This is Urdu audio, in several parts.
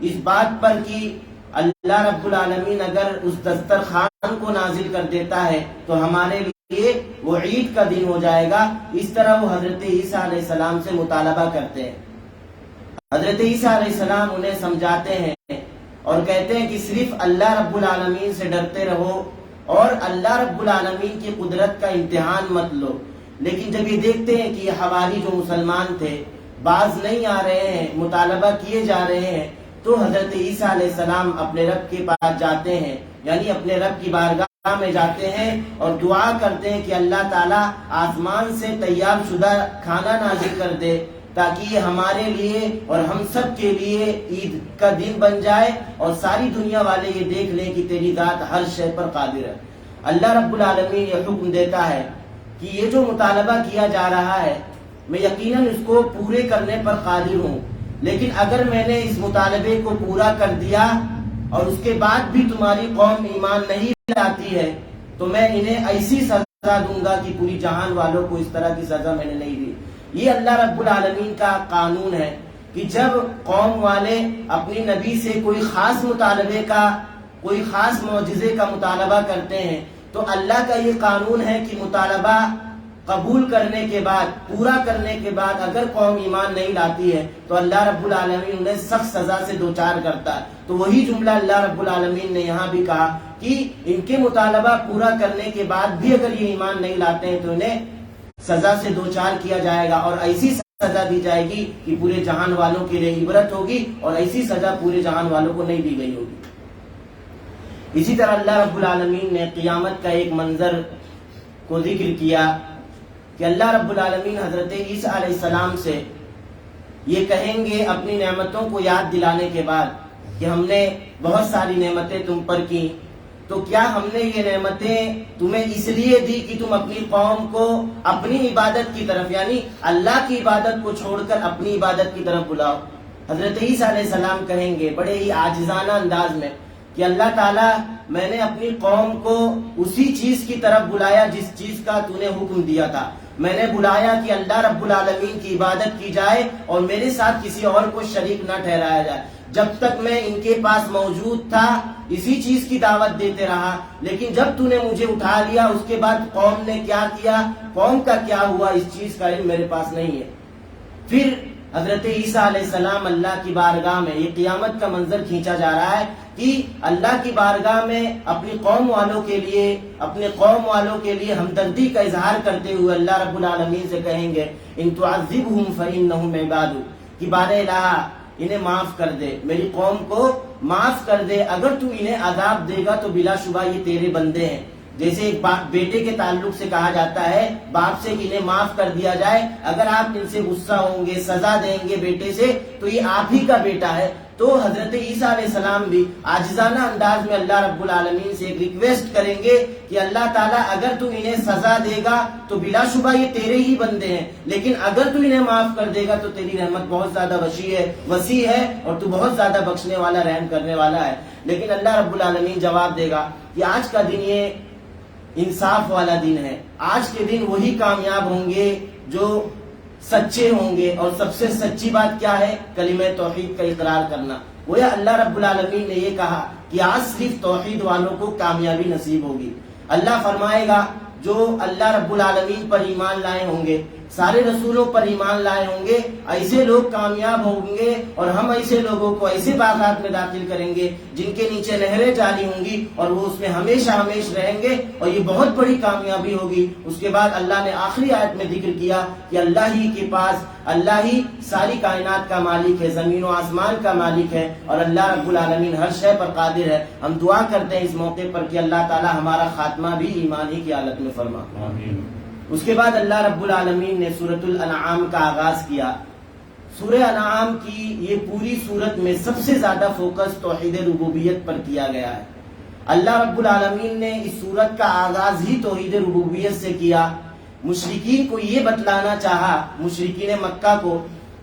اس بات پر کہ اللہ رب العالمین اگر اس دسترخوان کو نازل کر دیتا ہے تو ہمارے لیے وہ عید کا دن ہو جائے گا. اس طرح وہ حضرت عیسیٰ علیہ السلام سے مطالبہ کرتے ہیں. حضرت عیسیٰ علیہ السلام انہیں سمجھاتے ہیں اور کہتے ہیں کہ صرف اللہ رب العالمین سے ڈرتے رہو اور اللہ رب العالمین کی قدرت کا امتحان مت لو. لیکن جب یہ دیکھتے ہیں کہ یہ حواری جو مسلمان تھے باز نہیں آ رہے ہیں, مطالبہ کیے جا رہے ہیں, تو حضرت عیسیٰ علیہ السلام اپنے رب کے پاس جاتے ہیں, یعنی اپنے رب کی بارگاہ میں جاتے ہیں اور دعا کرتے ہیں کہ اللہ تعالیٰ آسمان سے تیار شدہ کھانا نازل کر دے تاکہ یہ ہمارے لیے اور ہم سب کے لیے عید کا دن بن جائے اور ساری دنیا والے یہ دیکھ لیں کہ تیری ذات ہر شے پر قادر ہے. اللہ رب العالمین یہ حکم دیتا ہے کہ یہ جو مطالبہ کیا جا رہا ہے میں یقیناً اس کو پورے کرنے پر قادر ہوں, لیکن اگر میں نے اس مطالبے کو پورا کر دیا اور اس کے بعد بھی تمہاری قوم ایمان نہیں لاتی ہے تو میں انہیں ایسی سزا دوں گا کہ پوری جہان والوں کو اس طرح کی سزا میں نے نہیں دی. یہ اللہ رب العالمین کا قانون ہے کہ جب قوم والے اپنی نبی سے کوئی خاص مطالبے کا, کوئی خاص معجزے کا مطالبہ کرتے ہیں تو اللہ کا یہ قانون ہے کہ مطالبہ قبول کرنے کے بعد, پورا کرنے کے بعد اگر قوم ایمان نہیں لاتی ہے تو اللہ رب العالمین انہیں سخت سزا سے دوچار کرتا ہے. تو وہی جملہ اللہ رب العالمین نے یہاں بھی کہا کہ ان کے مطالبہ پورا کرنے کے بعد بھی اگر یہ ایمان نہیں لاتے ہیں تو انہیں سزا سے دوچار کیا جائے گا اور ایسی سزا دی جائے گی کہ پورے جہان والوں کے لیے عبرت ہوگی اور ایسی سزا پورے جہان والوں کو نہیں دی گئی ہوگی. اسی طرح اللہ رب العالمین نے قیامت کا ایک منظر کو ذکر کیا کہ اللہ رب العالمین حضرت عیسیٰ علیہ السلام سے یہ کہیں گے اپنی نعمتوں کو یاد دلانے کے بعد کہ ہم نے بہت ساری نعمتیں تم پر کی, تو کیا ہم نے یہ نعمتیں تمہیں اس لیے دی کہ تم اپنی قوم کو اپنی عبادت کی طرف, یعنی اللہ کی عبادت کو چھوڑ کر اپنی عبادت کی طرف بلاؤ. حضرت عیسیٰ علیہ السلام کہیں گے بڑے ہی عاجزانہ انداز میں کہ اللہ تعالیٰ میں نے اپنی قوم کو اسی چیز کی طرف بلایا جس چیز کا تو نے حکم دیا تھا. میں نے بلایا کہ اللہ رب العالمین کی عبادت کی جائے اور میرے ساتھ کسی اور کو شریک نہ ٹھہرایا جائے. جب تک میں ان کے پاس موجود تھا اسی چیز کی دعوت دیتے رہا, لیکن جب تو نے مجھے اٹھا لیا اس کے بعد قوم نے کیا کیا, قوم کا کیا ہوا, اس چیز کا علم میرے پاس نہیں ہے. پھر حضرت عیسیٰ علیہ السلام اللہ کی بارگاہ میں, یہ قیامت کا منظر کھینچا جا رہا ہے کہ اللہ کی بارگاہ میں اپنی قوم والوں کے لیے, اپنے قوم والوں کے لیے ہمدردی کا اظہار کرتے ہوئے اللہ رب العالمین سے کہیں گے ان تعذبہم فإنہم عبادک کہ بار الہ انہیں معاف کر دے, میری قوم کو معاف کر دے, اگر تو انہیں عذاب دے گا تو بلا شبہ یہ تیرے بندے ہیں. جیسے ایک بیٹے کے تعلق سے کہا جاتا ہے باپ سے انہیں معاف کر دیا جائے, اگر آپ ان سے غصہ ہوں گے, سزا دیں گے بیٹے سے تو یہ آپ ہی کا بیٹا ہے. تو حضرت عیسیٰ علیہ السلام بھی عاجزانہ انداز میں اللہ رب العالمین سے ایک ریکویسٹ کریں گے کہ اللہ تعالیٰ اگر تو انہیں سزا دے گا تو بلا شبہ یہ تیرے ہی بندے ہیں, لیکن اگر تو انہیں معاف کر دے گا تو تیری رحمت بہت زیادہ وسیع ہے اور تو بہت زیادہ بخشنے والا, رحم کرنے والا ہے. لیکن اللہ رب العالمین جواب دے گا کہ آج کا دن یہ انصاف والا دن ہے, آج کے دن وہی کامیاب ہوں گے جو سچے ہوں گے. اور سب سے سچی بات کیا ہے, کلمہ توحید کا اقرار کرنا. گویا اللہ رب العالمین نے یہ کہا کہ آج صرف توحید والوں کو کامیابی نصیب ہوگی. اللہ فرمائے گا جو اللہ رب العالمین پر ایمان لائے ہوں گے, سارے رسولوں پر ایمان لائے ہوں گے, ایسے لوگ کامیاب ہوں گے اور ہم ایسے لوگوں کو ایسے باغات میں داخل کریں گے جن کے نیچے نہریں جاری ہوں گی اور وہ اس میں ہمیشہ ہمیشہ رہیں گے, اور یہ بہت بڑی کامیابی ہوگی. اس کے بعد اللہ نے آخری آیت میں ذکر کیا کہ اللہ ہی کے پاس, اللہ ہی ساری کائنات کا مالک ہے, زمین و آسمان کا مالک ہے اور اللہ رب العالمین ہر شے پر قادر ہے. ہم دعا کرتے ہیں اس موقع پر کہ اللہ تعالی ہمارا خاتمہ بھی ایمان ہی کی حالت میں فرما. آمین. اس کے بعد اللہ رب العالمین نے سورۃ الانعام کا آغاز کیا. سورہ انعام کی یہ پوری سورت میں سب سے زیادہ فوکس توحید ربوبیت پر کیا گیا ہے. اللہ رب العالمین نے اس سورت کا آغاز ہی توحید ربوبیت سے کیا. مشرکین کو یہ بتلانا چاہا, مشرکین مکہ کو,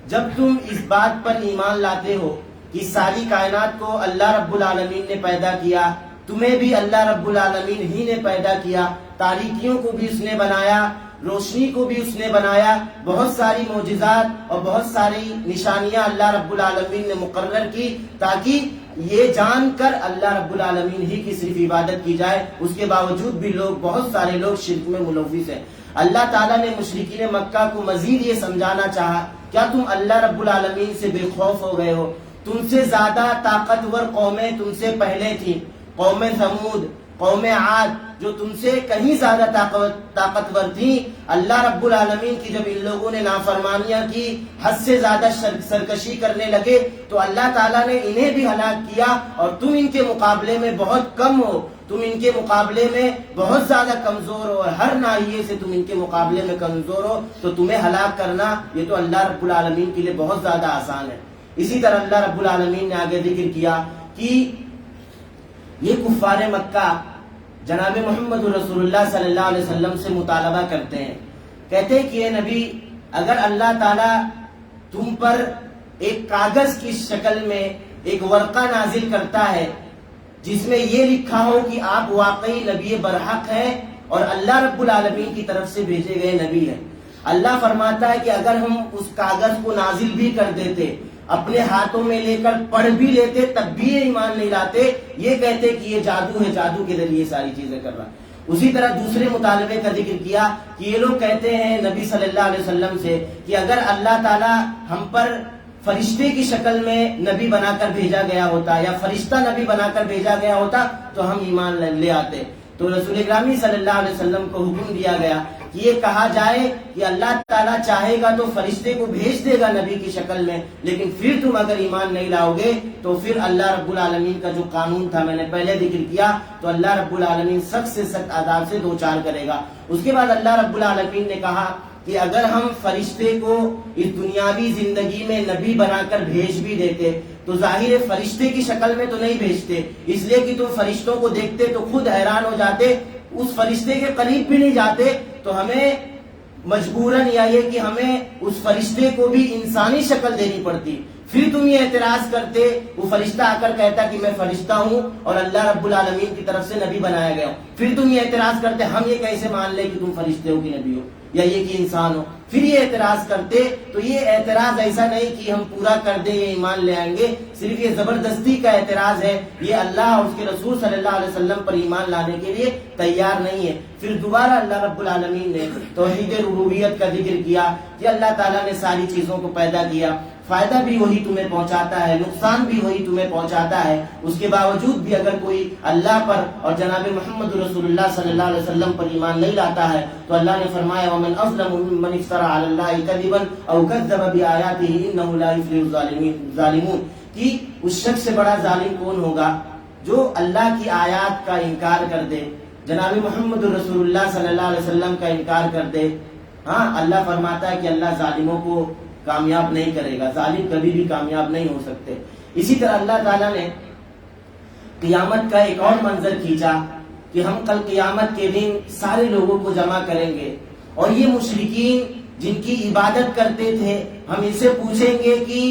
جب تم اس بات پر ایمان لاتے ہو کہ ساری کائنات کو اللہ رب العالمین نے پیدا کیا, تمہیں بھی اللہ رب العالمین ہی نے پیدا کیا, تاریکیوں کو بھی اس نے بنایا, روشنی کو بھی اس نے بنایا، بہت ساری معجزات اور بہت ساری نشانیاں اللہ رب العالمین نے مقرر کی تاکہ یہ جان کر اللہ رب العالمین ہی کی صرف عبادت کی جائے۔ اس کے باوجود بھی بہت سارے لوگ شرک میں ملوث ہیں۔ اللہ تعالیٰ نے مشرکین مکہ کو مزید یہ سمجھانا چاہا، کیا تم اللہ رب العالمین سے بے خوف ہو گئے ہو؟ تم سے زیادہ طاقتور قومیں تم سے پہلے تھیں، قوم ثمود، قوم عاد، جو تم سے کہیں زیادہ طاقتور تھیں۔ اللہ رب العالمین کی جب ان لوگوں نے نافرمانیاں کی، حد سے زیادہ سرکشی کرنے لگے، تو اللہ تعالیٰ نے انہیں بھی ہلاک کیا، اور تم ان کے مقابلے میں بہت کم ہو، تم ان کے مقابلے میں بہت زیادہ کمزور ہو، ہر ناحیے سے تم ان کے مقابلے میں کمزور ہو، تو تمہیں ہلاک کرنا یہ تو اللہ رب العالمین کے لیے بہت زیادہ آسان ہے۔ اسی طرح اللہ رب العالمین نے آگے ذکر کیا کہ یہ کفار مکہ جناب محمد رسول اللہ صلی اللہ علیہ وسلم سے مطالبہ کرتے ہیں، کہتے ہیں کہ اے نبی، اگر اللہ تعالیٰ تم پر ایک کاغذ کی شکل میں ایک ورقہ نازل کرتا ہے جس میں یہ لکھا ہو کہ آپ واقعی نبی برحق ہیں اور اللہ رب العالمین کی طرف سے بھیجے گئے نبی ہیں، اللہ فرماتا ہے کہ اگر ہم اس کاغذ کو نازل بھی کر دیتے، اپنے ہاتھوں میں لے کر پڑھ بھی لیتے، تب بھی یہ ایمان نہیں لاتے، یہ کہتے کہ یہ جادو ہے، جادو کے ذریعے ساری چیزیں کر رہا۔ اسی طرح دوسرے مطالبے کا ذکر کیا کہ یہ لوگ کہتے ہیں نبی صلی اللہ علیہ وسلم سے کہ اگر اللہ تعالی ہم پر فرشتے کی شکل میں نبی بنا کر بھیجا گیا ہوتا یا فرشتہ نبی بنا کر بھیجا گیا ہوتا تو ہم ایمان لے آتے۔ تو رسول اکرامی صلی اللہ علیہ وسلم کو حکم دیا گیا کہ یہ کہا جائے کہ اللہ تعالیٰ چاہے گا تو فرشتے کو بھیج دے گا نبی کی شکل میں، لیکن پھر تم اگر ایمان نہیں لاؤ گے تو پھر اللہ رب العالمین کا جو قانون تھا میں نے پہلے ذکر کیا، تو اللہ رب العالمین سخت سے سخت عذاب سے دوچار کرے گا۔ اس کے بعد اللہ رب العالمین نے کہا کہ اگر ہم فرشتے کو اس دنیاوی زندگی میں نبی بنا کر بھیج بھی دیتے تو ظاہر فرشتے کی شکل میں تو نہیں بھیجتے، اس لیے کہ تم فرشتوں کو دیکھتے تو خود حیران ہو جاتے، اس فرشتے کے قریب بھی نہیں جاتے، تو ہمیں مجبوراً یہ کہ ہمیں اس فرشتے کو بھی انسانی شکل دینی پڑتی۔ پھر تم یہ اعتراض کرتے، وہ فرشتہ آ کر کہتا کہ میں فرشتہ ہوں اور اللہ رب العالمین کی طرف سے نبی بنایا گیا ہوں، پھر تم یہ اعتراض کرتے ہم یہ کیسے مان لیں کہ تم فرشتے ہو کہ نبی ہو یا یہ کہ انسان ہو، پھر یہ اعتراض کرتے۔ تو یہ اعتراض ایسا نہیں کہ ہم پورا کر دیں یہ ایمان لے آئیں گے، صرف یہ زبردستی کا اعتراض ہے، یہ اللہ اور اس کے رسول صلی اللہ علیہ وسلم پر ایمان لانے کے لیے تیار نہیں ہے۔ پھر دوبارہ اللہ رب العالمین نے توحید ربوبیت کا ذکر کیا کہ اللہ تعالیٰ نے ساری چیزوں کو پیدا کیا، فائدہ بھی وہی تمہیں پہنچاتا ہے، نقصان بھی وہی تمہیں پہنچاتا ہے، اس کے باوجود بھی اگر کوئی اللہ پر اور جناب محمد رسول اللہ صلی اللہ علیہ وسلم پر ایمان نہیں لاتا ہے تو اللہ نے فرمایا وَمَنْ أَظْلَمُ مِمَّنِ افْتَرَىٰ عَلَى اللَّهِ كَذِبًا أَوْ كَذَّبَ بِآيَاتِهِ إِنَّهُ لَا يُفْلِحُ الظَّالِمُونَ، کہ اس شخص سے بڑا ظالم کون ہوگا جو اللہ کی آیات کا انکار کر دے، جناب محمد رسول اللہ صلی اللہ علیہ وسلم کا انکار کر دے۔ ہاں، اللہ فرماتا ہے کہ اللہ ظالموں کو کامیاب نہیں کرے گا، ظالم کبھی بھی کامیاب نہیں ہو سکتے۔ اسی طرح اللہ تعالیٰ نے قیامت کا ایک اور منظر کھینچا کہ ہم کل قیامت کے دن سارے لوگوں کو جمع کریں گے، اور یہ مشرکین جن کی عبادت کرتے تھے ہم ان سے پوچھیں گے کہ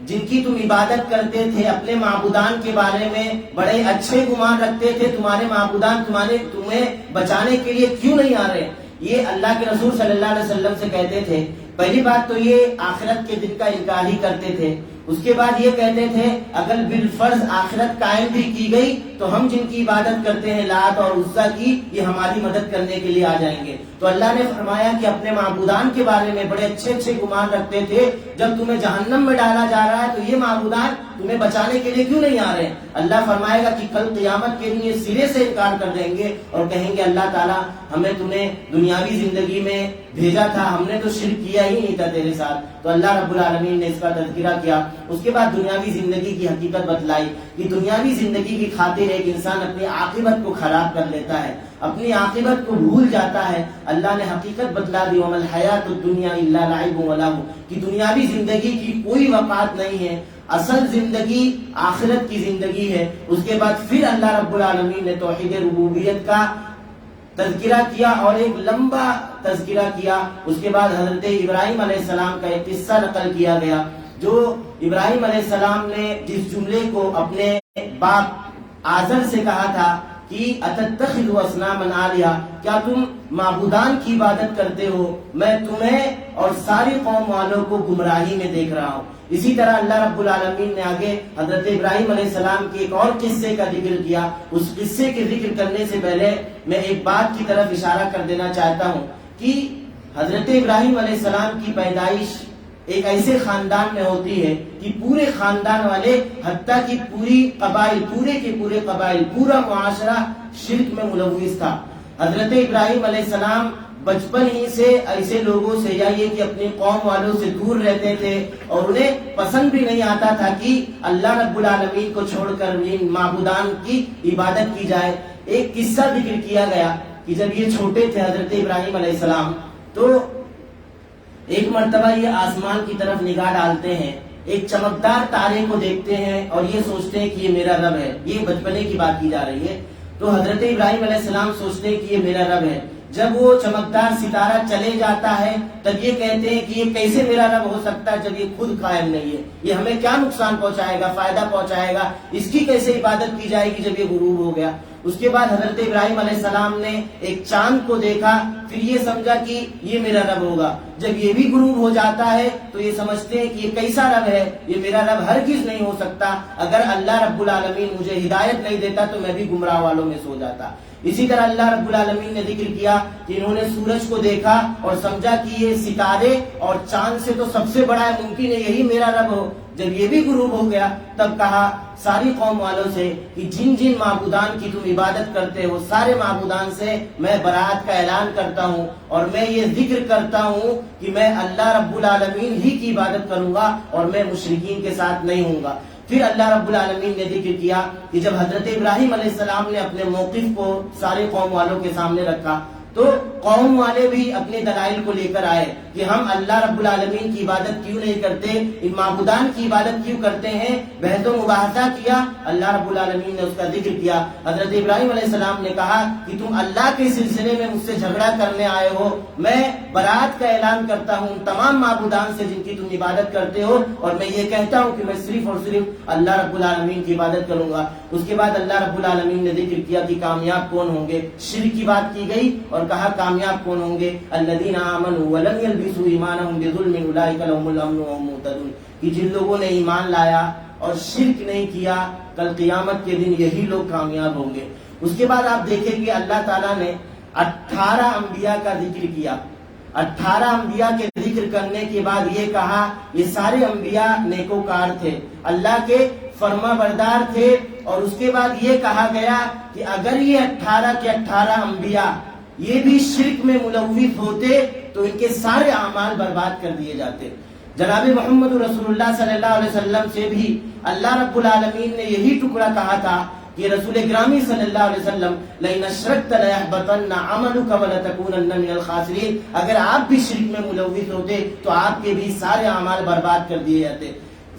جن کی تم عبادت کرتے تھے، اپنے معبودان کے بارے میں بڑے اچھے گمان رکھتے تھے، تمہارے معبودان تمہیں بچانے کے لیے کیوں نہیں آ رہے؟ یہ اللہ کے رسول صلی اللہ علیہ وسلم سے کہتے تھے۔ پہلی بات تو یہ آخرت کے دن کا انکار ہی کرتے تھے، اس کے بعد یہ کہتے تھے اگر بالفرض آخرت قائم بھی کی گئی تو ہم جن کی عبادت کرتے ہیں لات اور عزا کی، یہ ہماری مدد کرنے کے لیے آ جائیں گے۔ تو اللہ نے فرمایا کہ اپنے معبودان کے بارے میں بڑے اچھے اچھے گمان رکھتے تھے، جب تمہیں جہنم میں ڈالا جا رہا ہے تو یہ معبودان تمہیں بچانے کے لیے کیوں نہیں آ رہے ہیں؟ اللہ فرمائے گا کہ کل قیامت کے دن یہ سرے سے انکار کر دیں گے اور کہیں گے اللہ تعالیٰ ہمیں تمہیں دنیاوی زندگی میں بھیجا تھا، ہم نے تو شرک کیا ہی نہیں تھا تیرے ساتھ۔ تو اللہ رب العالمین نے اس کا تذکرہ کیا، اس کے بعد دنیاوی زندگی کی حقیقت بتلائی کہ دنیاوی زندگی کی خاطر ایک انسان اپنی عاقبت کو خراب کر لیتا ہے، اپنی عاقبت کو بھول جاتا ہے۔ اللہ نے حقیقت بتلا دی وَمَا الْحَيَاةُ الدُّنْيَا إِلَّا لَعِبٌ وَلَهْوٌ، کہ دنیاوی زندگی کی کوئی وقات نہیں ہے، اصل زندگی آخرت کی زندگی ہے۔ اس کے بعد پھر اللہ رب العالمین نے توحید ربوبیت کا تذکرہ کیا اور ایک لمبا تذکرہ کیا۔ اس کے بعد حضرت ابراہیم علیہ السلام کا ایک قصہ نقل کیا گیا، جو ابراہیم علیہ السلام نے جس جملے کو اپنے باپ آزر سے کہا تھا کہ اتتخذوا اصناما آلہہ، کیا تم معبودان کی عبادت کرتے ہو، میں تمہیں اور ساری قوم والوں کو گمراہی میں دیکھ رہا ہوں۔ اسی طرح اللہ رب العالمین نے آگے حضرت ابراہیم علیہ السلام کے ایک اور قصے کا ذکر کیا۔ اس قصے کے ذکر کرنے سے پہلے میں ایک بات کی طرف اشارہ کر دینا چاہتا ہوں کہ حضرت ابراہیم علیہ السلام کی پیدائش ایک ایسے خاندان میں ہوتی ہے کہ پورے خاندان والے، حتیٰ کہ پورے کے پورے قبائل، پورا معاشرہ شرک میں ملوث تھا۔ حضرت ابراہیم علیہ السلام بچپن ہی سے ایسے لوگوں سے، یا یہ کہ اپنی قوم والوں سے دور رہتے تھے، اور انہیں پسند بھی نہیں آتا تھا کہ اللہ رب العالمین کو چھوڑ کر ان معبودان کی عبادت کی جائے۔ ایک قصہ ذکر کیا گیا کہ جب یہ چھوٹے تھے حضرت ابراہیم علیہ السلام، تو ایک مرتبہ یہ آسمان کی طرف نگاہ ڈالتے ہیں، ایک چمکدار تارے کو دیکھتے ہیں اور یہ سوچتے ہیں کہ یہ میرا رب ہے۔ یہ بچپنے کی بات کی جا رہی ہے۔ تو حضرت ابراہیم علیہ السلام سوچتے ہیں کہ یہ میرا رب ہے۔ جب وہ چمکدار ستارہ چلے جاتا ہے تب یہ کہتے ہیں کہ یہ کیسے میرا رب ہو سکتا ہے جب یہ خود قائم نہیں ہے، یہ ہمیں کیا نقصان پہنچائے گا، فائدہ پہنچائے گا، اس کی کیسے عبادت کی جائے گی جب یہ غروب ہو گیا۔ اس کے بعد حضرت ابراہیم علیہ السلام نے ایک چاند کو دیکھا، پھر یہ سمجھا کہ یہ میرا رب ہوگا۔ جب یہ بھی غروب ہو جاتا ہے تو یہ سمجھتے ہیں کہ یہ کیسا رب ہے، یہ میرا رب ہرگز نہیں ہو سکتا، اگر اللہ رب العالمین مجھے ہدایت نہیں دیتا تو میں بھی گمراہ والوں میں سو جاتا۔ اسی طرح اللہ رب العالمین نے ذکر کیا کہ انہوں نے سورج کو دیکھا اور سمجھا کہ یہ ستارے اور چاند سے تو سب سے بڑا ہے، ممکن ہے یہی میرا رب ہو۔ جب یہ بھی غروب ہو گیا تب کہا ساری قوم والوں سے کہ جن جن معبودان کی تم عبادت کرتے ہو، سارے معبودان سے میں برات کا اعلان کرتا ہوں، اور میں یہ ذکر کرتا ہوں کہ میں اللہ رب العالمین ہی کی عبادت کروں گا اور میں مشرکین کے ساتھ نہیں ہوں گا۔ پھر اللہ رب العالمین نے ذکر کیا کہ جب حضرت ابراہیم علیہ السلام نے اپنے موقف کو سارے قوم والوں کے سامنے رکھا تو قوم والے بھی اپنے دلائل کو لے کر آئے کہ ہم اللہ رب العالمین کی عبادت کیوں نہیں کرتے، ان معبودان کی عبادت کیوں کرتے ہیں۔ بحث و مباحثہ کیا، اللہ رب العالمین نے اس کا ذکر کیا۔ حضرت ابراہیم علیہ السلام نے کہا کہ تم اللہ کے سلسلے میں مجھ سے جھگڑا کرنے آئے ہو، میں برات کا اعلان کرتا ہوں تمام معبودان سے جن کی تم عبادت کرتے ہو، اور میں یہ کہتا ہوں کہ میں صرف اور صرف اللہ رب العالمین کی عبادت کروں گا۔ اس کے بعد اللہ رب العالمین نے ذکر کیا کہ کامیاب کون ہوں گے، شرک کی بات کی گئی اور کہا کامیاب کون ہوں گے، الذین آمنوا ولم یلبسوا ایمانہم بظلم اولئک لهم الامن وهم مہتدون، کہ جن لوگوں نے ایمان لایا اور شرک نہیں کیا کل قیامت کے دن یہی لوگ کامیاب ہوں گے۔ اس کے بعد آپ دیکھیں کہ اللہ تعالیٰ نے 18 انبیاء کا ذکر کیا۔ 18 انبیاء کے ذکر کرنے کے بعد یہ کہا یہ سارے انبیاء نیکوکار تھے، اللہ کے فرما بردار تھے، اور اس کے بعد یہ کہا گیا کہ اگر یہ 18 کے 18 انبیاء یہ بھی شرک میں ملوث ہوتے تو ان کے سارے اعمال برباد کر دیے جاتے۔ جناب محمد رسول اللہ صلی اللہ علیہ وسلم سے بھی اللہ رب العالمین نے یہی ٹکڑا کہا تھا کہ رسول گرامی صلی اللہ علیہ وسلم لئن اشرکت لیحبطن عملک ولتکونن من الخاسرین، اگر آپ بھی شرک میں ملوث ہوتے تو آپ کے بھی سارے اعمال برباد کر دیے جاتے۔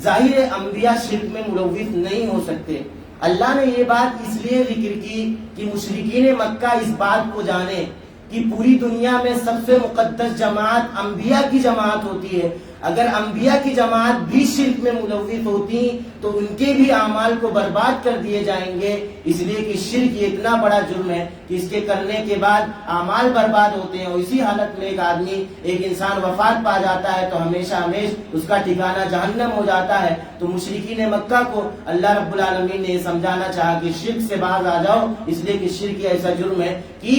ظاہر انبیاء شرک میں ملوث نہیں ہو سکتے۔ اللہ نے یہ بات اس لیے ذکر کی کہ مشرکین مکہ اس بات کو جانے کہ پوری دنیا میں سب سے مقدس جماعت انبیاء کی جماعت ہوتی ہے، اگر انبیاء کی جماعت بھی شرک میں ملوث ہوتی تو ان کے بھی اعمال کو برباد کر دیے جائیں گے، اس لیے کہ شرک یہ اتنا بڑا جرم ہے کہ اس کے کرنے کے بعد اعمال برباد ہوتے ہیں، اور اسی حالت میں ایک آدمی ایک انسان وفات پا جاتا ہے تو ہمیشہ اس کا ٹھکانہ جہنم ہو جاتا ہے۔ تو مشرکین مکہ کو اللہ رب العالمین نے یہ سمجھانا چاہا کہ شرک سے باز آ جاؤ، اس لیے کہ شرک ایسا جرم ہے کہ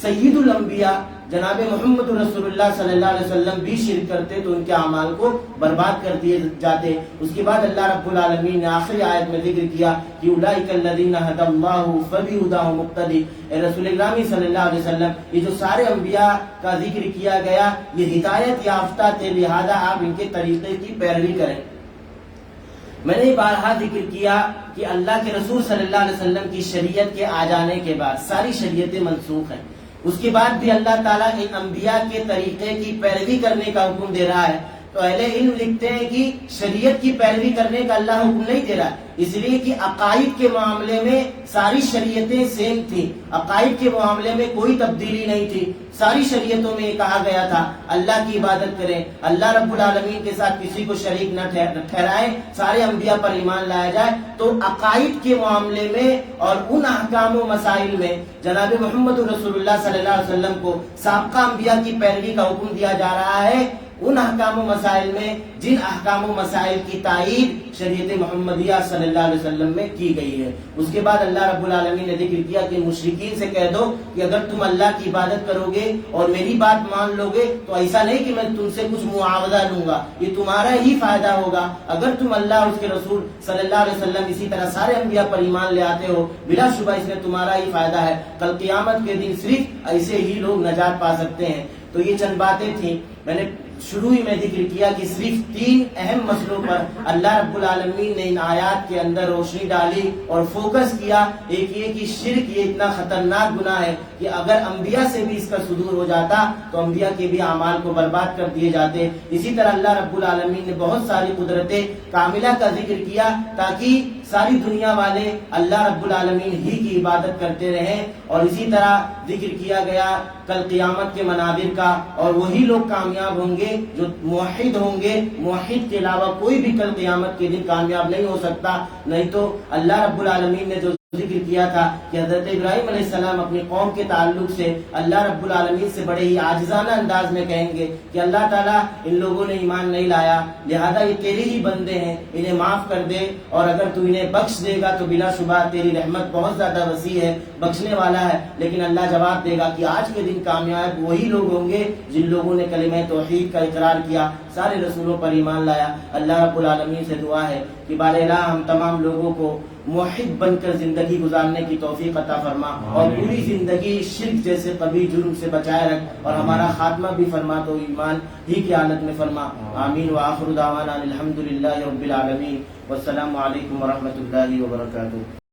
سید الانبیاء جناب محمد رسول اللہ صلی اللہ علیہ وسلم بھی شرک کرتے تو ان کے اعمال کو برباد کر دیے جاتے۔ اس کے بعد اللہ رب العالمین نے آخری آیت میں ذکر کیا کہ اولئک الذین ھدی اللہ فبہداہ مقتدی، اے رسول گرامی صلی اللہ علیہ وسلم یہ جو سارے انبیاء کا ذکر کیا گیا یہ ہدایت یافتہ تھے، لہذا آپ ان کے طریقے کی پیروی کریں۔ میں نے بارہا ذکر کیا کہ اللہ کے رسول صلی اللہ علیہ وسلم کی شریعت کے آ جانے کے بعد ساری شریعتیں منسوخ ہیں، اس کے بعد بھی اللہ تعالیٰ ان انبیاء کے طریقے کی پیروی کرنے کا حکم دے رہا ہے۔ تو اہل علم لکھتے ہیں کہ شریعت کی پیروی کرنے کا اللہ حکم نہیں دے رہا، اس لیے کہ عقائد کے معاملے میں ساری شریعتیں سیم تھیں، عقائد کے معاملے میں کوئی تبدیلی نہیں تھی، ساری شریعتوں میں یہ کہا گیا تھا اللہ کی عبادت کریں، اللہ رب العالمین کے ساتھ کسی کو شریک نہ ٹھہرائیں، سارے انبیاء پر ایمان لایا جائے۔ تو عقائد کے معاملے میں اور ان احکام و مسائل میں جناب محمد رسول اللہ صلی اللہ علیہ وسلم کو سابقہ انبیاء کی پیروی کا حکم دیا جا رہا ہے، ان احکام و مسائل میں جن احکام و مسائل کی تائید شریعت محمدیہ صلی اللہ علیہ وسلم میں کی گئی ہے۔ اس کے بعد اللہ رب العالمین نے ذکر کیا کہ مشرکین سے کہہ دو کہ اگر تم اللہ کی عبادت کرو گے اور میری بات مان لو گے تو ایسا نہیں کہ میں تم سے کچھ معاوضہ لوں گا، یہ تمہارا ہی فائدہ ہوگا۔ اگر تم اللہ اور اس کے رسول صلی اللہ علیہ وسلم اسی طرح سارے انبیاء پر ایمان لے آتے ہو، بلا شبہ اس میں تمہارا ہی فائدہ ہے، کل قیامت کے دن صرف ایسے ہی لوگ نجات پا سکتے ہیں۔ تو یہ چند باتیں تھیں، میں نے شروع ہی میں ذکر کیا کہ صرف 3 اہم مسئلوں پر اللہ رب العالمین نے ان آیات کے اندر روشنی ڈالی اور فوکس کیا۔ ایک یہ کہ شرک یہ اتنا خطرناک گناہ ہے کہ اگر انبیاء سے بھی اس کا صدور ہو جاتا تو انبیاء کے بھی اعمال کو برباد کر دیے جاتے۔ اسی طرح اللہ رب العالمین نے بہت ساری قدرت کاملہ کا ذکر کیا تاکہ ساری دنیا والے اللہ رب العالمین ہی کی عبادت کرتے رہیں، اور اسی طرح ذکر کیا گیا کل قیامت کے مناظر کا، اور وہی لوگ کامیاب ہوں گے جو موحد ہوں گے، موحد کے علاوہ کوئی بھی کل قیامت کے دن کامیاب نہیں ہو سکتا۔ نہیں تو اللہ رب العالمین نے جو ذکر کیا تھا کہ حضرت ابراہیم علیہ السلام اپنی قوم کے تعلق سے اللہ رب العالمین سے بڑے ہی عاجزانہ انداز میں کہیں گے کہ اللہ تعالیٰ ان لوگوں نے ایمان نہیں لایا، لہذا یہ تیرے ہی بندے ہیں، انہیں معاف کر دے، اور اگر تو انہیں بخش دے گا تو بلا شبہ تیری رحمت بہت زیادہ وسیع ہے، بخشنے والا ہے۔ لیکن اللہ جواب دے گا کہ آج کے دن کامیاب وہی لوگ ہوں گے جن لوگوں نے کلمہ توحید کا اقرار کیا، سارے رسولوں پر ایمان لایا۔ اللہ رب العالمین سے دعا ہے کہ بار الہ ہم تمام لوگوں کو موحد بن کر زندگی گزارنے کی توفیق عطا فرما، اور پوری زندگی شرک جیسے قبیح جرم سے بچائے رکھ، اور ہمارا خاتمہ بھی فرما تو ایمان ہی کی حالت میں فرما۔ آمین۔ وآخر دعوانا الحمدللہ رب العالمین، والسلام علیکم ورحمۃ اللہ وبرکاتہ۔